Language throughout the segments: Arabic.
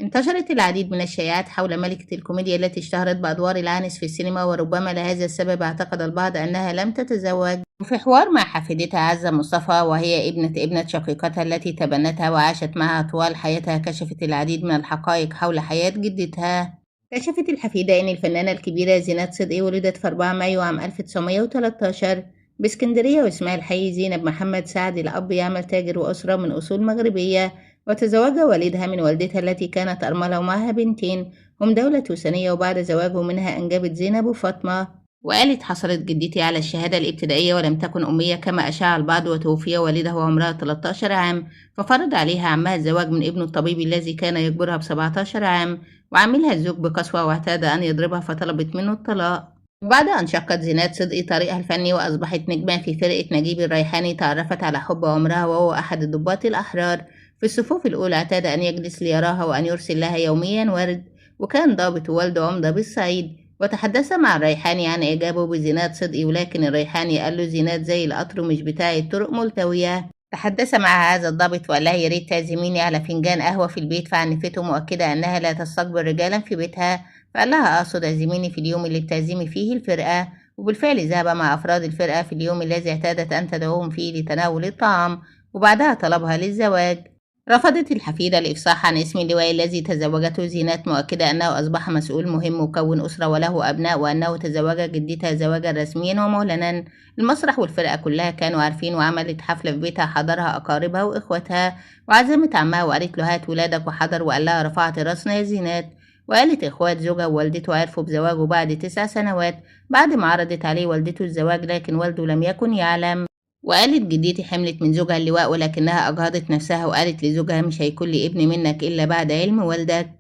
انتشرت العديد من الشائعات حول ملكة الكوميديا التي اشتهرت بأدوار العانس في السينما، وربما لهذا السبب اعتقد البعض أنها لم تتزوج. وفي حوار مع حفيدتها عزة مصطفى، وهي ابنة شقيقتها التي تبنتها وعاشت معها طوال حياتها، كشفت العديد من الحقائق حول حياة جدتها. كشفت الحفيدة أن الفنانة الكبيرة زينات صدقي ولدت في 4 مايو عام 1913 باسكندرية، واسمها الحقيقي زينب محمد سعد. الأب يعمل تاجر وأسرة من أصول مغربية، وتزوج والدها من والدتها التي كانت أرملة ومعها بنتين هم دولة وثنية، وبعد زواجه منها أنجبت زينب وفاطمة. وقالت: حصلت جدتي على الشهادة الابتدائية ولم تكن أمية كما أشاع البعض، وتوفي والدها وعمرها 13 عام، ففرض عليها عمها الزواج من ابنه الطبيب الذي كان يجبرها ب 17 عام، وعملها الزوج بقسوة واعتاد أن يضربها فطلبت منه الطلاق. وبعد أن شقت زينات صدقي طريقها الفني وأصبحت نجمة في فرقة نجيب الريحاني، تعرفت على حب عمرها وهو أحد الضباط الأحرار في الصفوف الأولى. اعتاد أن يجلس ليراها وأن يرسل لها يوميا ورد، وكان ضابط والده عمدة بالصعيد. وتحدث مع الريحاني عن إعجابه بزينات صدقي، ولكن الريحاني قال له: زينات زي القطر ومش بتاعي الطرق ملتوية. تحدث مع هذا الضابط وقال لها: يا ريت تعزميني على فنجان قهوة في البيت، فعنفته مؤكدة أنها لا تستقبل رجالا في بيتها. فقال لها: أقصد اعزميني في اليوم اللي بتعزمي فيه الفرقة. وبالفعل ذهب مع أفراد الفرقة في اليوم الذي اعتادت أن تدعوهم فيه لتناول الطعام، وبعدها طلبها للزواج. رفضت الحفيدة الإفصاح عن اسم اللواء الذي تزوجته زينات، مؤكدة أنه أصبح مسؤول مهم وكون أسرة وله أبناء، وأنه تزوج جدتها زواجا رسميا ومعلنا. المسرح والفرقة كلها كانوا عارفين، وعملت حفلة في بيتها حضرها أقاربها وإخواتها، وعزمت عمها وقالت له: هات ولادك، وحضر وقال لها: رفعت راسنا يا زينات. وقالت إخوات زوجها ووالدته عرفوا بزواجه بعد 9 سنوات، بعد ما عرضت عليه والدته الزواج، لكن والده لم يكن يعلم. وقالت: جدتي حملت من زوجها اللواء ولكنها أجهضت نفسها، وقالت لزوجها: مش هيكون لي ابن منك إلا بعد علم والدك.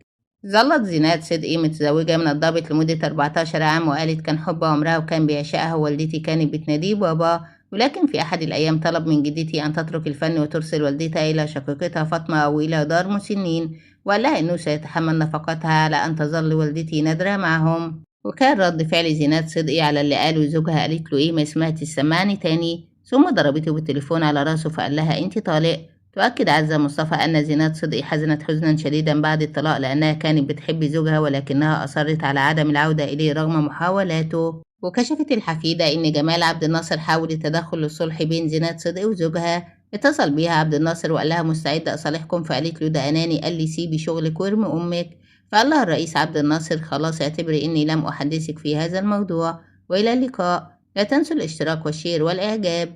ظلت زينات صدقي متزوجة من الضابط لمدة 14 عام، وقالت: كان حب عمرها وكان بيعشقها، ووالدتي كانت بتناديه بابا. ولكن في أحد الأيام طلب من جدتي أن تترك الفن وترسل والدتها إلى شقيقتها فاطمة أو إلى دار مسنين، وقال لها إنه سيتحمل نفقتها على أن تظل والدتي نادرة معهم. وكان رد فعل زينات صدقي على اللي قاله زوجها: قالت له: إيه ما سمعتش، سمعني تاني. ثم ضربته بالتليفون على راسه، فقال لها: أنت طالق. تؤكد عزة مصطفى أن زينات صدقي حزنت حزنا شديدا بعد الطلاق، لأنها كانت بتحب زوجها ولكنها أصرت على عدم العودة إليه رغم محاولاته. وكشفت الحفيدة إن جمال عبد الناصر حاول التدخل للصلح بين زينات صدقي وزوجها. اتصل بيها عبد الناصر وقال لها: مستعد أصالحكم. فقالت له: ده أناني. قال لي: سيبي شغلك وارمي أمك. فقال لها الرئيس عبد الناصر: خلاص، اعتبري إني لم أحدثك في هذا الموضوع، وإلى اللقاء. لا تنسوا الاشتراك والشير والإعجاب.